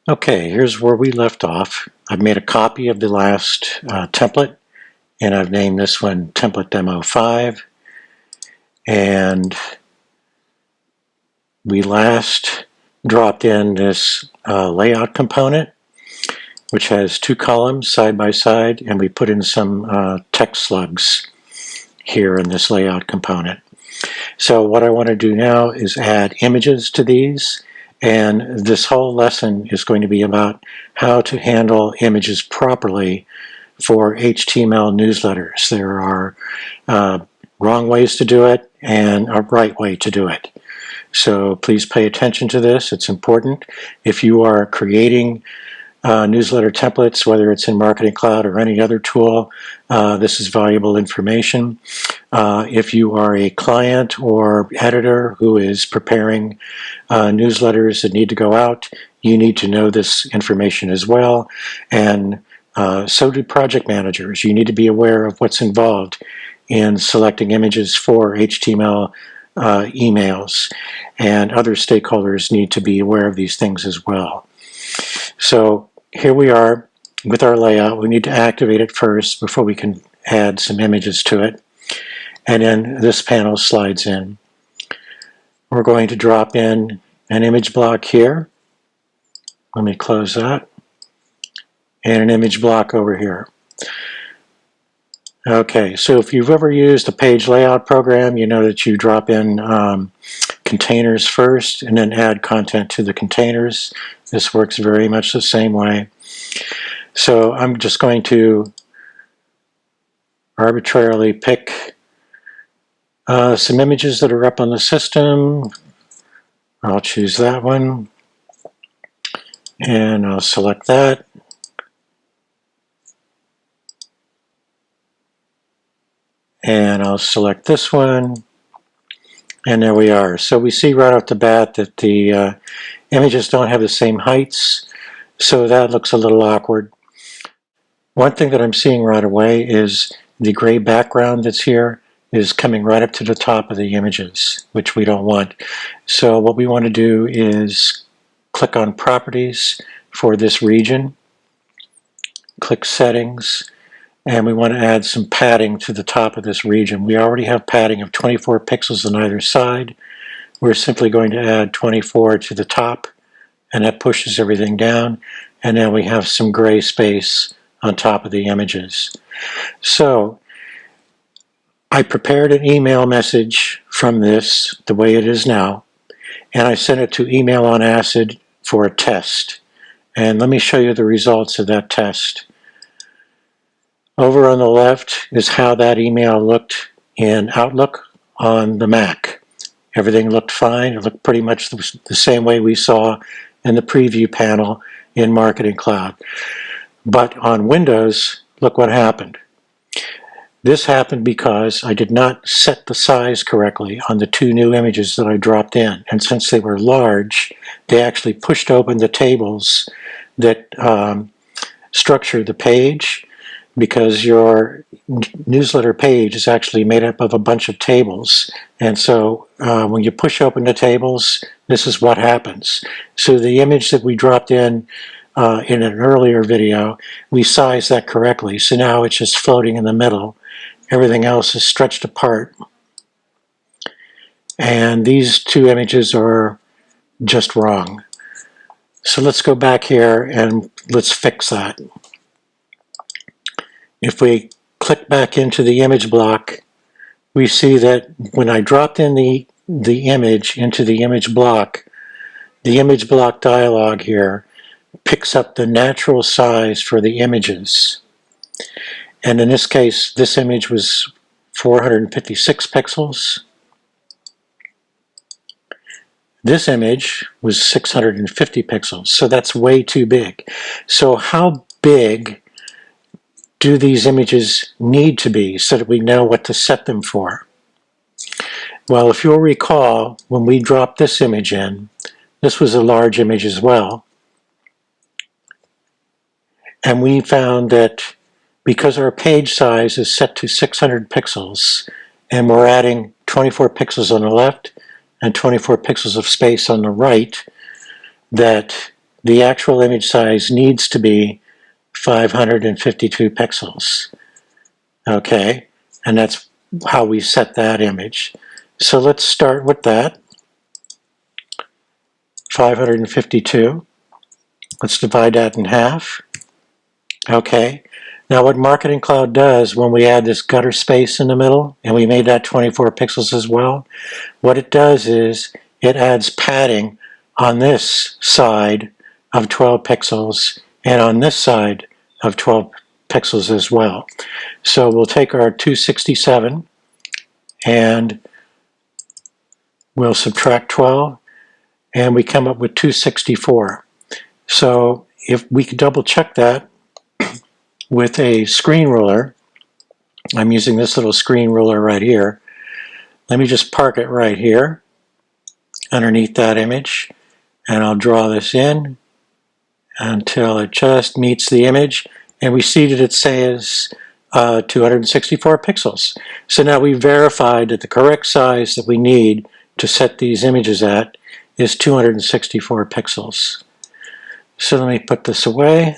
Okay, here's where we left off. I've made a copy of the last template, and I've named this one Template Demo 5. And we last dropped in this layout component, which has two columns side by side, and we put in some text slugs here in this layout component. So what I want to do now is add images to these, and this whole lesson is going to be about how to handle images properly for HTML newsletters. There are wrong ways to do it and a right way to do it. So please pay attention to this. It's important. If you are creating newsletter templates, whether it's in Marketing Cloud or any other tool, this is valuable information. If you are a client or editor who is preparing newsletters that need to go out, you need to know this information as well. And so do project managers. You need to be aware of what's involved in selecting images for HTML emails, and other stakeholders need to be aware of these things as well. So here we are with our layout. We need to activate it first before we can add some images to it. And then this panel slides in. We're going to drop in an image block here. Let me close that. And an image block over here. Okay, so if you've ever used a page layout program, you know that you drop in containers first and then add content to the containers. This works very much the same way. So I'm just going to arbitrarily pick some images that are up on the system. I'll choose that one, and I'll select that. And I'll select this one, and there we are. So we see right off the bat that the images don't have the same heights, so that looks a little awkward. One thing that I'm seeing right away is the gray background that's here is coming right up to the top of the images, which we don't want. So what we want to do is click on Properties for this region, click Settings, and we want to add some padding to the top of this region. We already have padding of 24 pixels on either side. We're simply going to add 24 to the top, and that pushes everything down. And now we have some gray space on top of the images. So I prepared an email message from this, the way it is now, and I sent it to Email on Acid for a test. And let me show you the results of that test. Over on the left is how that email looked in Outlook on the Mac. Everything looked fine. It looked pretty much the same way we saw in the preview panel in Marketing Cloud. But on Windows, look what happened. This happened because I did not set the size correctly on the two new images that I dropped in. And since they were large, they actually pushed open the tables that structure the page, because your newsletter page is actually made up of a bunch of tables. And so when you push open the tables, this is what happens. So the image that we dropped in an earlier video, we sized that correctly. So now it's just floating in the middle. Everything else is stretched apart. And these two images are just wrong. So let's go back here and let's fix that. If we click back into the image block, we see that when I dropped in the image into the image block dialog here picks up the natural size for the images. And in this case, this image was 456 pixels. This image was 650 pixels, so that's way too big. So how big do these images need to be so that we know what to set them for? Well, if you'll recall, when we dropped this image in, this was a large image as well. And we found that because our page size is set to 600 pixels, and we're adding 24 pixels on the left and 24 pixels of space on the right, that the actual image size needs to be 552 pixels. Okay, and that's how we set that image. So let's start with that. 552. Let's divide that in half. Okay. Now what Marketing Cloud does when we add this gutter space in the middle, and we made that 24 pixels as well, what it does is it adds padding on this side of 12 pixels and on this side of 12 pixels as well. So we'll take our 267 and we'll subtract 12 and we come up with 264. So if we could double check that with a screen ruler, I'm using this little screen ruler right here. Let me just park it right here underneath that image, and I'll draw this in until it just meets the image, and we see that it says 264 pixels. So now we verified that the correct size that we need to set these images at is 264 pixels. So let me put this away.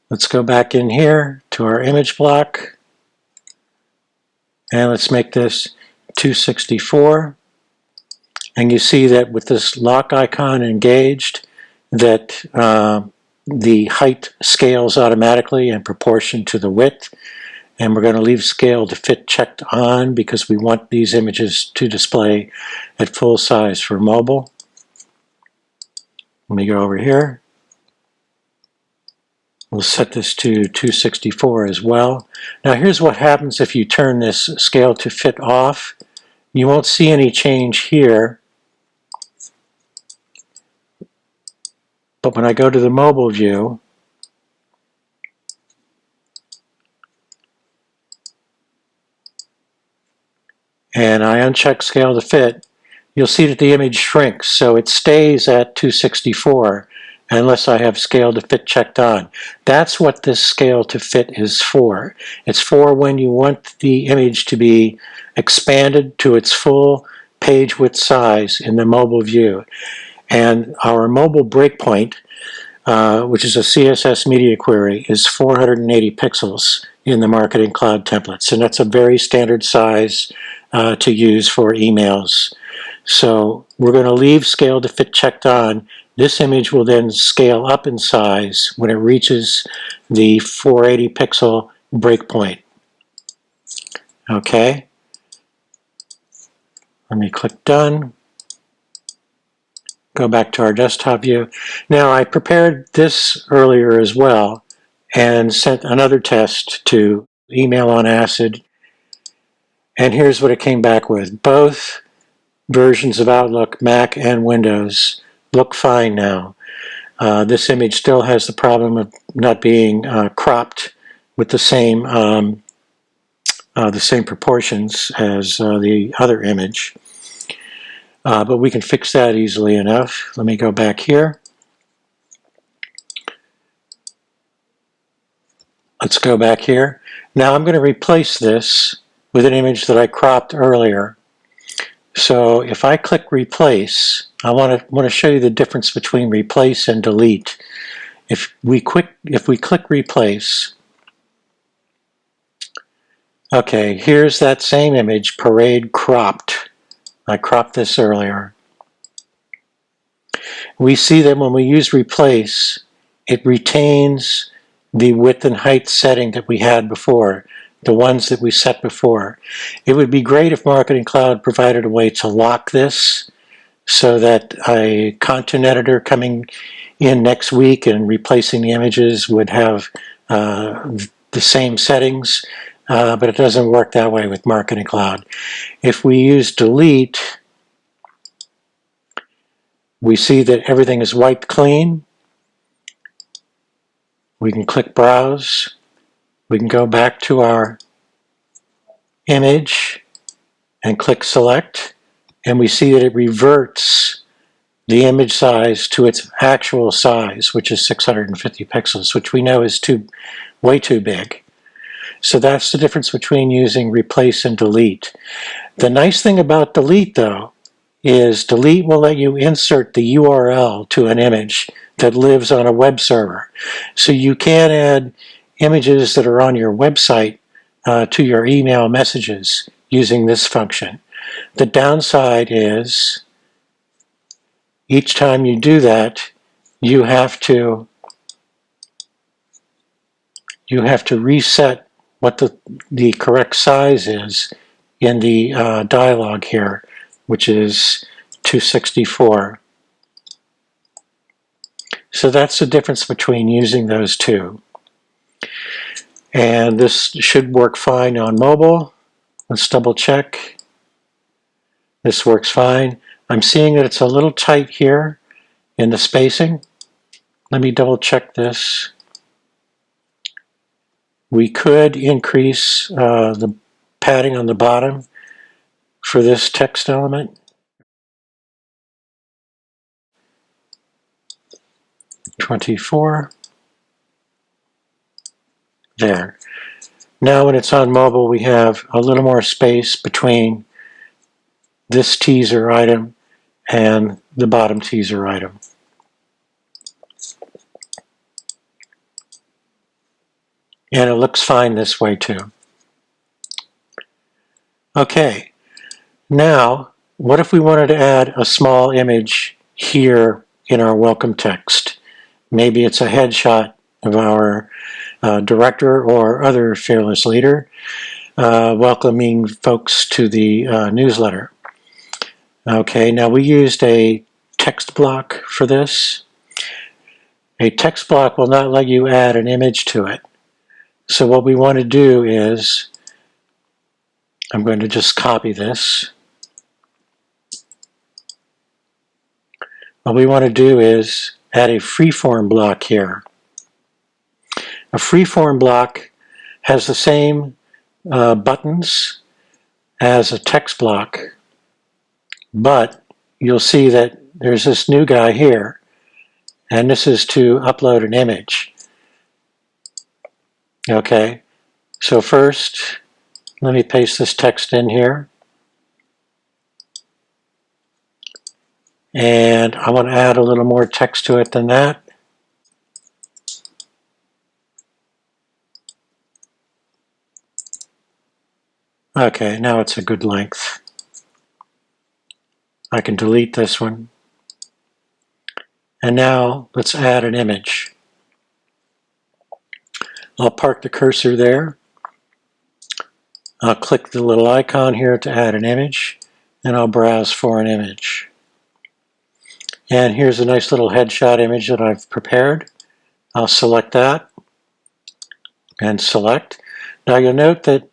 Let's go back in here to our image block, and let's make this 264. And you see that with this lock icon engaged, that the height scales automatically in proportion to the width. And we're going to leave scale to fit checked on because we want these images to display at full size for mobile. Let me go over here. We'll set this to 264 as well. Now here's what happens if you turn this scale to fit off. You won't see any change here. But when I go to the mobile view, and I uncheck scale to fit, you'll see that the image shrinks. So it stays at 264 unless I have scale to fit checked on. That's what this scale to fit is for. It's for when you want the image to be expanded to its full page width size in the mobile view. And our mobile breakpoint, which is a CSS media query, is 480 pixels in the Marketing Cloud templates. And that's a very standard size to use for emails. So we're going to leave scale to fit checked on. This image will then scale up in size when it reaches the 480 pixel breakpoint. Okay. Let me click done. Go back to our desktop view. Now I prepared this earlier as well and sent another test to Email on Acid. And here's what it came back with. Both versions of Outlook, Mac and Windows, look fine now. This image still has the problem of not being cropped with the same proportions as the other image. But we can fix that easily enough. Let me go back here. Let's go back here. Now I'm going to replace this with an image that I cropped earlier. So if I click replace, I want to show you the difference between replace and delete. If we click replace, okay, here's that same image, parade cropped. I cropped this earlier. We see that when we use replace, it retains the width and height setting that we had before, the ones that we set before. It would be great if Marketing Cloud provided a way to lock this so that a content editor coming in next week and replacing the images would have the same settings. But it doesn't work that way with Marketing Cloud. If we use delete, we see that everything is wiped clean. We can click browse. We can go back to our image and click select, and we see that it reverts the image size to its actual size, which is 650 pixels, which we know is way too big. So that's the difference between using replace and delete. The nice thing about delete, though, is delete will let you insert the URL to an image that lives on a web server. So you can add images that are on your website to your email messages using this function. The downside is each time you do that, you have to reset what the correct size is in the dialog here, which is 264. So that's the difference between using those two. And this should work fine on mobile. Let's double check. This works fine. I'm seeing that it's a little tight here in the spacing. Let me double check this. We could increase the padding on the bottom for this text element. 24. There. Now when it's on mobile, we have a little more space between this teaser item and the bottom teaser item. And it looks fine this way too. Okay, now what if we wanted to add a small image here in our welcome text? Maybe it's a headshot of our director or other fearless leader welcoming folks to the newsletter. Okay, now we used a text block for this. A text block will not let you add an image to it. So what we want to do is, I'm going to just copy this. What we want to do is add a freeform block here. A freeform block has the same buttons as a text block, but you'll see that there's this new guy here, and this is to upload an image. Okay, so first, let me paste this text in here. And I want to add a little more text to it than that. Okay, now it's a good length. I can delete this one. And now let's add an image. I'll park the cursor there. I'll click the little icon here to add an image, and I'll browse for an image. And here's a nice little headshot image that I've prepared. I'll select that and select. Now you'll note that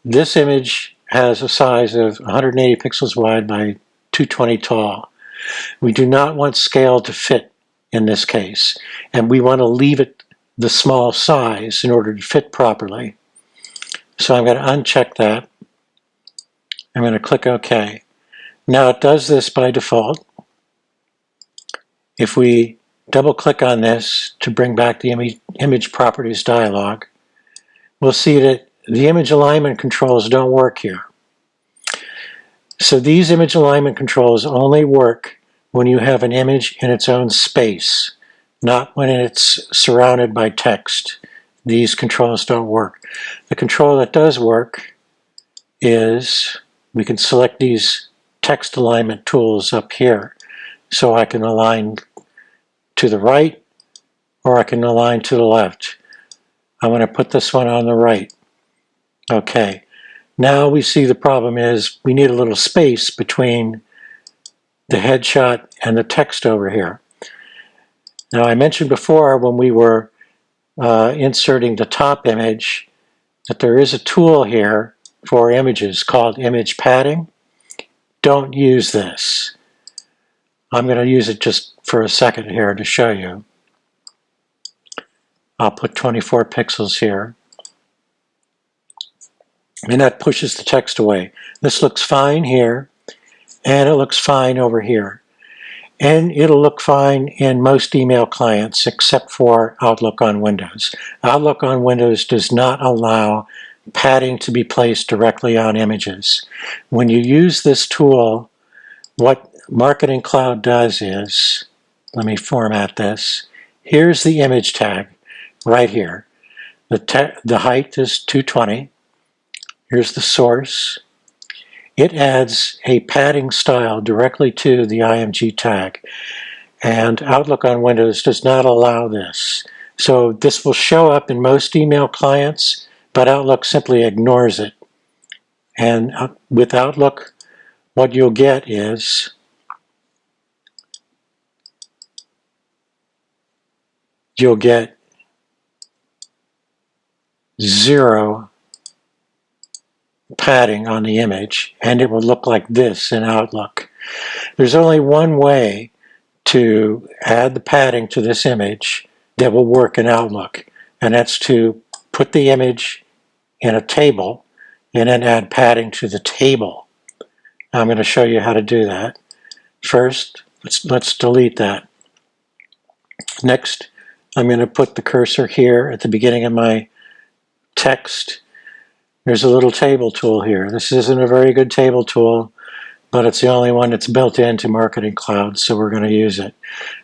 this image has a size of 180 pixels wide by 220 tall. We do not want scale to fit in this case, and we want to leave it the small size in order to fit properly. So I'm going to uncheck that. I'm going to click OK. Now it does this by default. If we double click on this to bring back the image properties dialog, we'll see that the image alignment controls don't work here. So these image alignment controls only work when you have an image in its own space, not when it's surrounded by text. These controls don't work. The control that does work is we can select these text alignment tools up here. So I can align to the right or I can align to the left. I'm going to put this one on the right. Okay, now we see the problem is we need a little space between the headshot and the text over here. Now I mentioned before when we were inserting the top image that there is a tool here for images called image padding. Don't use this. I'm going to use it just for a second here to show you. I'll put 24 pixels here. And that pushes the text away. This looks fine here, and it looks fine over here. And it'll look fine in most email clients except for Outlook on Windows. Outlook on Windows does not allow padding to be placed directly on images. When you use this tool, what Marketing Cloud does is, let me format this. Here's the image tag right here. The height is 220. Here's the source. It adds a padding style directly to the IMG tag, and Outlook on Windows does not allow this. So this will show up in most email clients, but Outlook simply ignores it. And with Outlook, what you'll get is you'll get 0 padding on the image, and it will look like this in Outlook. There's only one way to add the padding to this image that will work in Outlook, and that's to put the image in a table and then add padding to the table. I'm going to show you how to do that. First, let's delete that. Next, I'm going to put the cursor here at the beginning of my text. There's a little table tool here. This isn't a very good table tool, but it's the only one that's built into Marketing Cloud, so we're going to use it.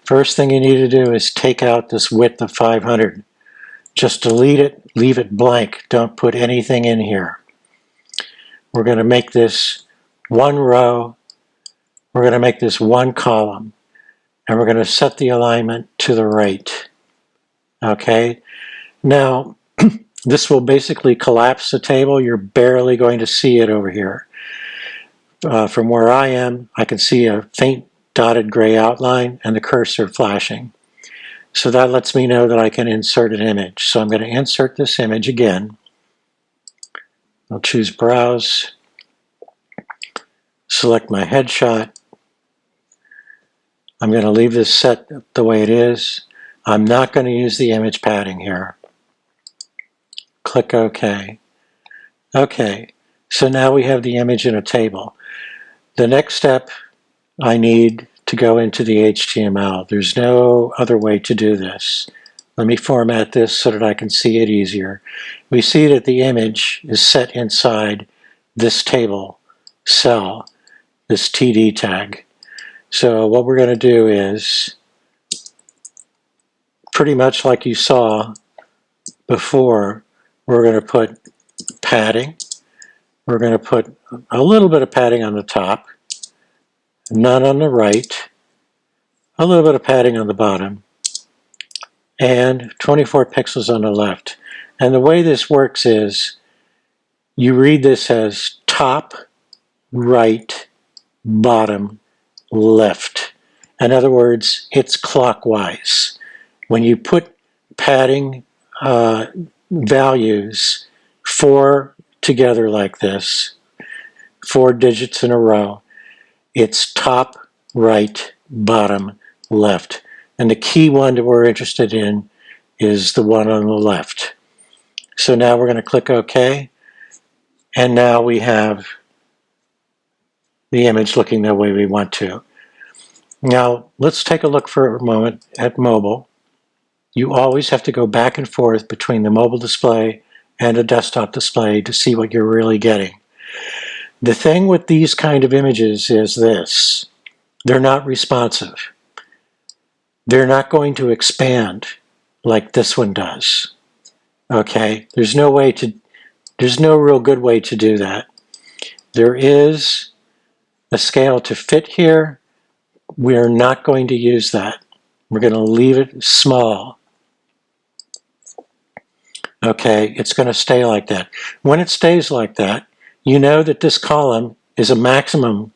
First thing you need to do is take out this width of 500. Just delete it, leave it blank. Don't put anything in here. We're going to make this one row. We're going to make this one column, and we're going to set the alignment to the right. Okay? Now, this will basically collapse the table. You're barely going to see it over here. From where I am, I can see a faint dotted gray outline and the cursor flashing. So that lets me know that I can insert an image. So I'm going to insert this image again. I'll choose Browse, select my headshot. I'm going to leave this set the way it is. I'm not going to use the image padding here. Click OK. Okay, so now we have the image in a table. The next step, I need to go into the HTML. There's no other way to do this. Let me format this so that I can see it easier. We see that the image is set inside this table cell, this TD tag. So what we're going to do is, pretty much like you saw before, we're going to put padding. We're going to put a little bit of padding on the top, none on the right, a little bit of padding on the bottom, and 24 pixels on the left. And the way this works is you read this as top, right, bottom, left. In other words, it's clockwise. When you put padding values 4 together like this, 4 digits in a row, it's top, right, bottom, left. And the key one that we're interested in is the one on the left. So now we're going to click OK, and now we have the image looking the way we want to. Now let's take a look for a moment at mobile. You always have to go back and forth between the mobile display and a desktop display to see what you're really getting. The thing with these kind of images is this: they're not responsive. They're not going to expand like this one does. Okay, there's no real good way to do that. There is a scale to fit here. We're not going to use that. We're going to leave it small. Okay, it's going to stay like that. When it stays like that, you know that this column is a maximum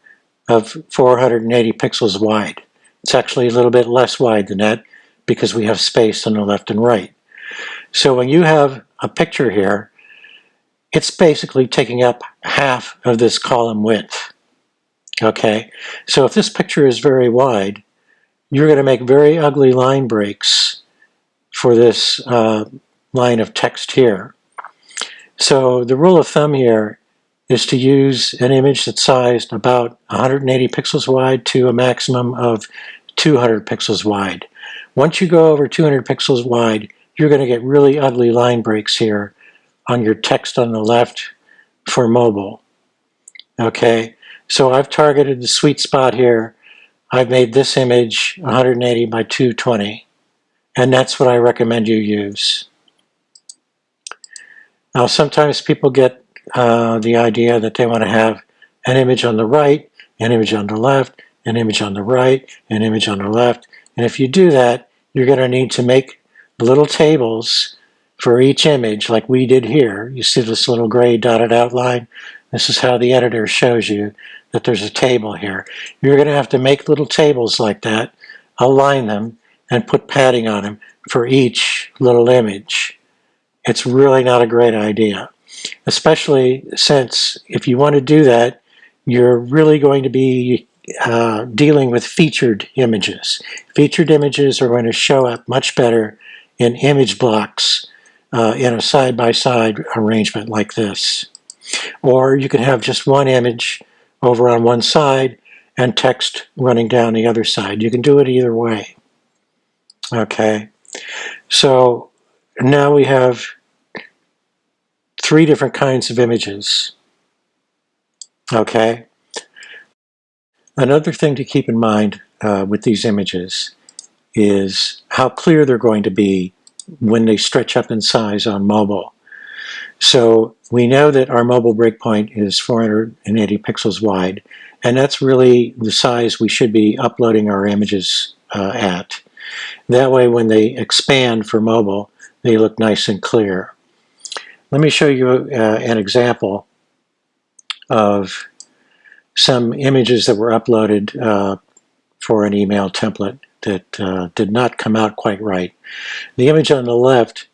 of 480 pixels wide. It's actually a little bit less wide than that because we have space on the left and right. So when you have a picture here, it's basically taking up half of this column width. Okay, so if this picture is very wide, you're going to make very ugly line breaks for this line of text here. So the rule of thumb here is to use an image that's sized about 180 pixels wide to a maximum of 200 pixels wide. Once you go over 200 pixels wide, you're going to get really ugly line breaks here on your text on the left for mobile. Okay, so I've targeted the sweet spot here I've made this image 180 by 220, and that's what I recommend you use. Now, sometimes people get the idea that they want to have an image on the right, an image on the left, an image on the right, an image on the left. And if you do that, you're going to need to make little tables for each image like we did here. You see this little gray dotted outline? This is how the editor shows you that there's a table here. You're going to have to make little tables like that, align them, and put padding on them for each little image. It's really not a great idea, especially since if you want to do that, you're really going to be dealing with featured images. Featured images are going to show up much better in image blocks in a side-by-side arrangement like this. Or you could have just one image over on one side and text running down the other side. You can do it either way. Okay, so now we have 3 different kinds of images. Okay. Another thing to keep in mind with these images is how clear they're going to be when they stretch up in size on mobile. So we know that our mobile breakpoint is 480 pixels wide, and that's really the size we should be uploading our images at. That way, when they expand for mobile, they look nice and clear. Let me show you an example of some images that were uploaded for an email template that did not come out quite right. The image on the left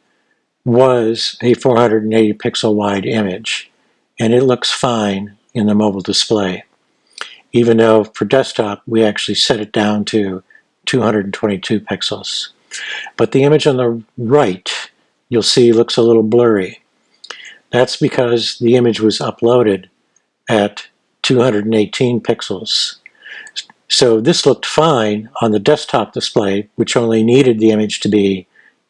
was a 480 pixel wide image, and it looks fine in the mobile display, even though for desktop we actually set it down to 222 pixels. But the image on the right, you'll see, looks a little blurry. That's because the image was uploaded at 218 pixels. So this looked fine on the desktop display, which only needed the image to be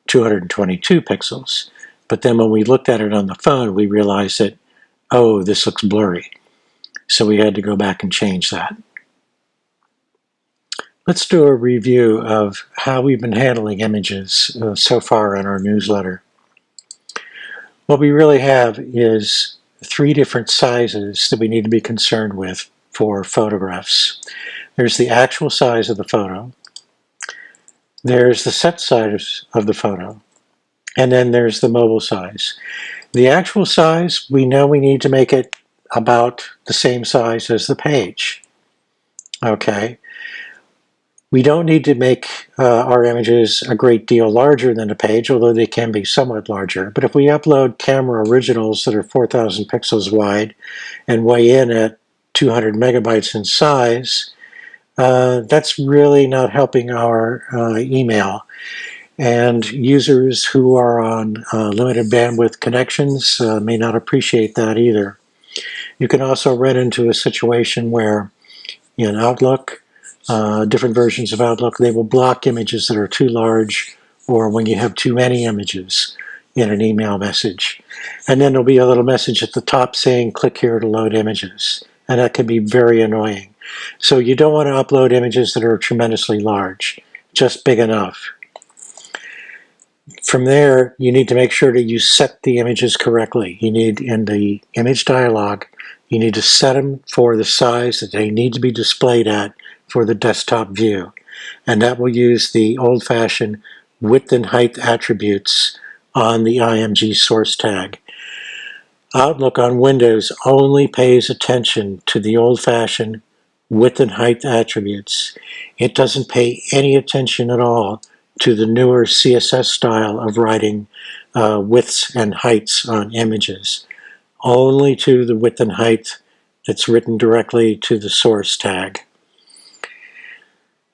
222 pixels. But then when we looked at it on the phone, we realized that, oh, this looks blurry. So we had to go back and change that. Let's do a review of how we've been handling images so far in our newsletter. What we really have is 3 different sizes that we need to be concerned with for photographs. There's the actual size of the photo, there's the set size of the photo, and then there's the mobile size. The actual size, we know we need to make it about the same size as the page. Okay. We don't need to make our images a great deal larger than the page, although they can be somewhat larger. But if we upload camera originals that are 4,000 pixels wide and weigh in at 200 megabytes in size, that's really not helping our email. And users who are on limited bandwidth connections may not appreciate that either. You can also run into a situation where in Outlook, different versions of Outlook, they will block images that are too large, or when you have too many images in an email message. And then there'll be a little message at the top saying, click here to load images. And that can be very annoying. So you don't want to upload images that are tremendously large, just big enough. From there, you need to make sure that you set the images correctly. You need, in the image dialog, you need to set them for the size that they need to be displayed at for the desktop view. And that will use the old-fashioned width and height attributes on the IMG source tag. Outlook on Windows only pays attention to the old-fashioned width and height attributes. It doesn't pay any attention at all to the newer CSS style of writing widths and heights on images. Only to the width and height that's written directly to the source tag.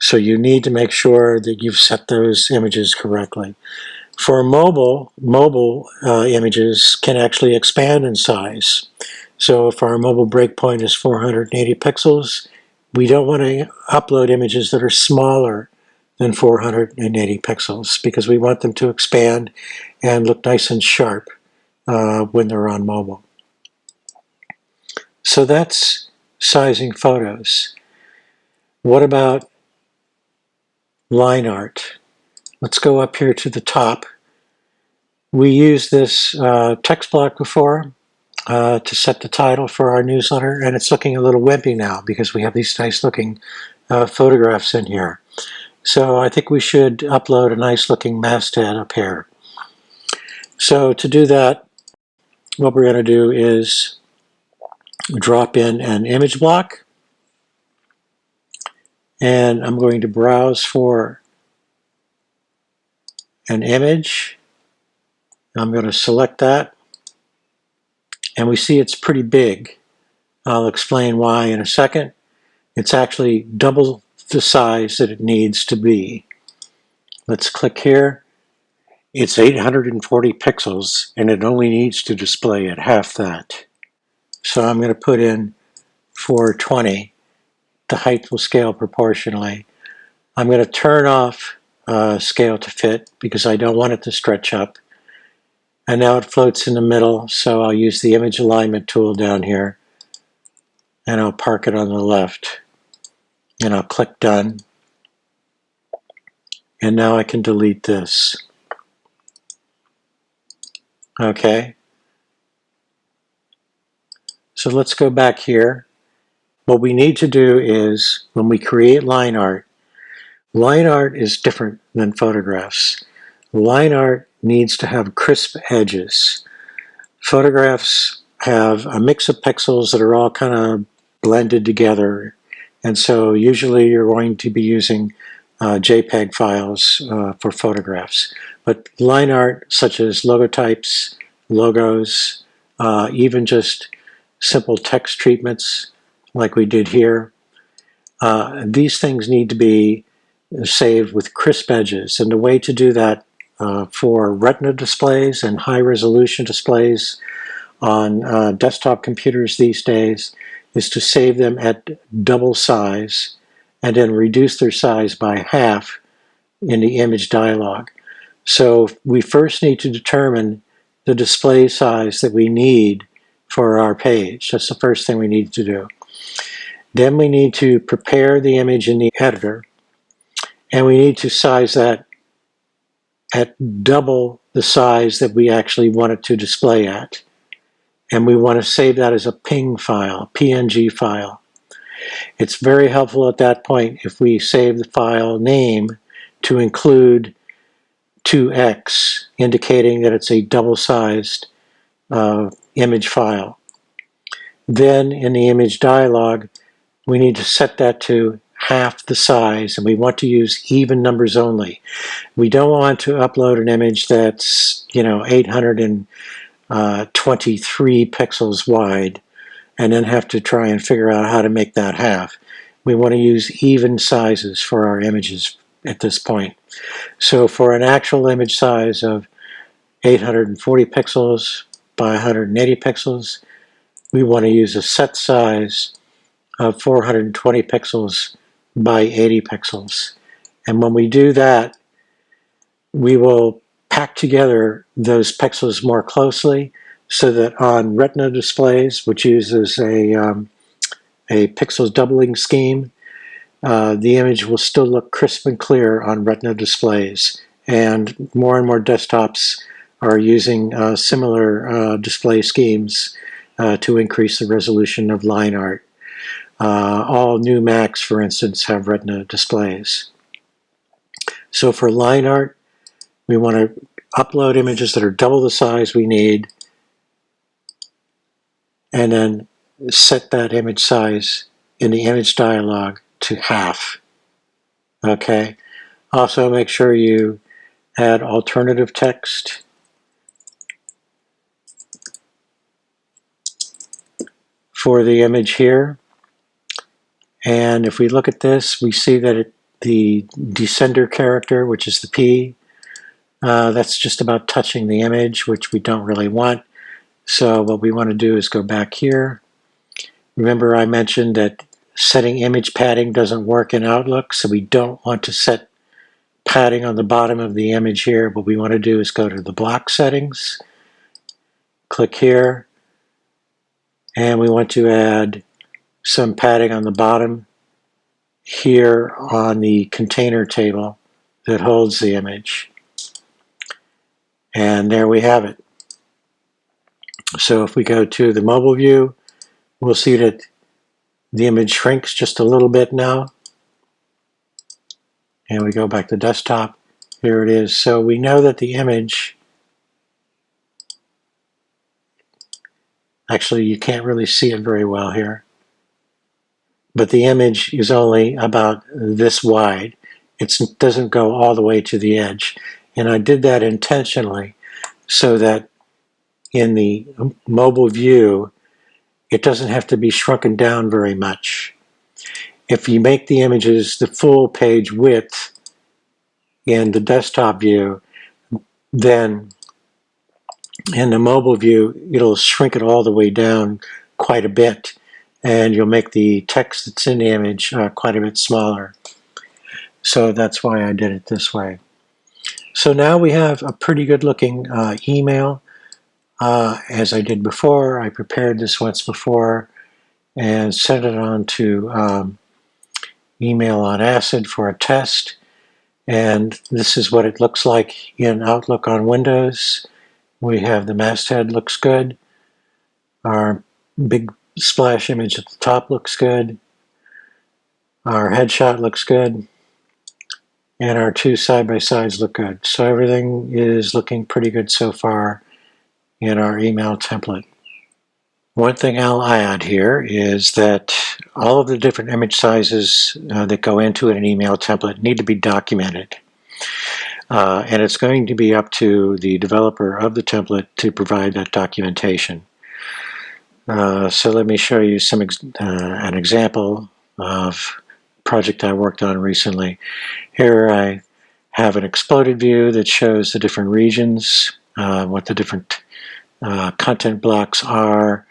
So you need to make sure that you've set those images correctly. For mobile images can actually expand in size. So if our mobile breakpoint is 480 pixels, we don't want to upload images that are smaller than 480 pixels because we want them to expand and look nice and sharp when they're on mobile. So that's sizing photos. What about line art. Let's go up here to the top. We used this text block before to set the title for our newsletter, and it's looking a little wimpy now because we have these nice looking photographs in here. So I think we should upload a nice looking masthead up here. So to do that, what we're going to do is drop in an image block, and I'm going to browse for an image. I'm going to select that, and we see it's pretty big. I'll explain why in a second. It's actually double the size that it needs to be. Let's click here. It's 840 pixels, and it only needs to display at half that. So I'm going to put in 420. The height will scale proportionally. I'm going to turn off scale to fit because I don't want it to stretch up. And now it floats in the middle, so I'll use the image alignment tool down here, and I'll park it on the left. And I'll click done. And now I can delete this. Okay. So let's go back here. What we need to do is, when we create line art is different than photographs. Line art needs to have crisp edges. Photographs have a mix of pixels that are all kind of blended together. And so usually you're going to be using JPEG files for photographs. But line art, such as logotypes, logos, even just simple text treatments like we did here, these things need to be saved with crisp edges. And the way to do that for Retina displays and high resolution displays on desktop computers these days is to save them at double size and then reduce their size by half in the image dialog. So we first need to determine the display size that we need for our page. That's the first thing we need to do. Then we need to prepare the image in the editor, and we need to size that at double the size that we actually want it to display at. And we want to save that as a PNG file, PNG file. It's very helpful at that point if we save the file name to include 2x, indicating that it's a double-sized image file. Then in the image dialog, we need to set that to half the size, and we want to use even numbers only. We don't want to upload an image that's 823 pixels wide and then have to try and figure out how to make that half. We want to use even sizes for our images at this point. So for an actual image size of 840 pixels by 180 pixels, we want to use a set size of 420 pixels by 80 pixels. And when we do that, we will pack together those pixels more closely so that on Retina displays, which uses a pixels doubling scheme, the image will still look crisp and clear on Retina displays. And more desktops are using similar display schemes to increase the resolution of line art. All new Macs, for instance, have Retina displays. So for line art, we want to upload images that are double the size we need, and then set that image size in the image dialog to half. Okay. Also make sure you add alternative text. For the image here. And if we look at this, we see that the descender character, which is the P, that's just about touching the image, which we don't really want. So what we want to do is go back here. Remember I mentioned that setting image padding doesn't work in Outlook, so we don't want to set padding on the bottom of the image here. What we want to do is go to the block settings, click here, and we want to add some padding on the bottom here on the container table. that holds the image. And there we have it. So if we go to the mobile view, we'll see that the image shrinks just a little bit now. And we go back to desktop. Here it is. So we know that the image, actually you can't really see it very well here, but the image is only about this wide. It doesn't go all the way to the edge. And I did that intentionally so that in the mobile view, it doesn't have to be shrunken down very much. If you make the images the full page width in the desktop view, then in the mobile view, it'll shrink it all the way down quite a bit, and you'll make the text that's in the image quite a bit smaller. So that's why I did it this way. So now we have a pretty good looking email. As I did before, I prepared this once before and sent it on to Email on Acid for a test. And this is what it looks like in Outlook on Windows. We have the masthead looks good. Our big splash image at the top looks good. Our headshot looks good. And our two side-by-sides look good. So everything is looking pretty good so far in our email template. One thing I'll add here is that all of the different image sizes that go into an email template need to be documented. And it's going to be up to the developer of the template to provide that documentation. So let me show you an example of a project I worked on recently. Here I have an exploded view that shows the different regions, what the different content blocks are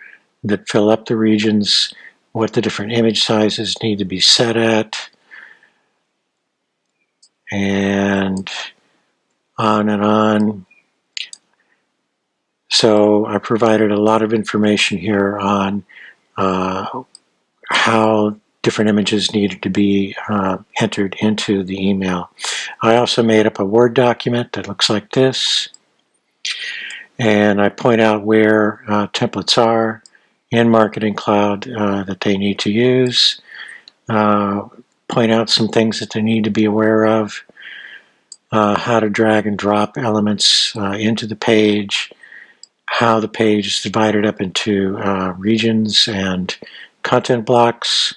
that fill up the regions, what the different image sizes need to be set at, and on and on. So I provided a lot of information here on how different images needed to be entered into the email. I also made up a Word document that looks like this, and I point out where templates are in Marketing Cloud that they need to use, point out some things that they need to be aware of, how to drag and drop elements into the page, how the page is divided up into regions and content blocks,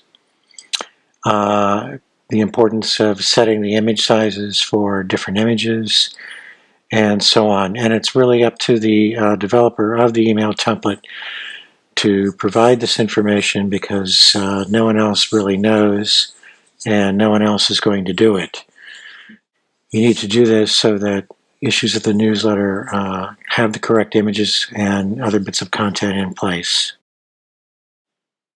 the importance of setting the image sizes for different images, and so on. And it's really up to the developer of the email template to provide this information, because no one else really knows and no one else is going to do it. You need to do this so that issues of the newsletter have the correct images and other bits of content in place.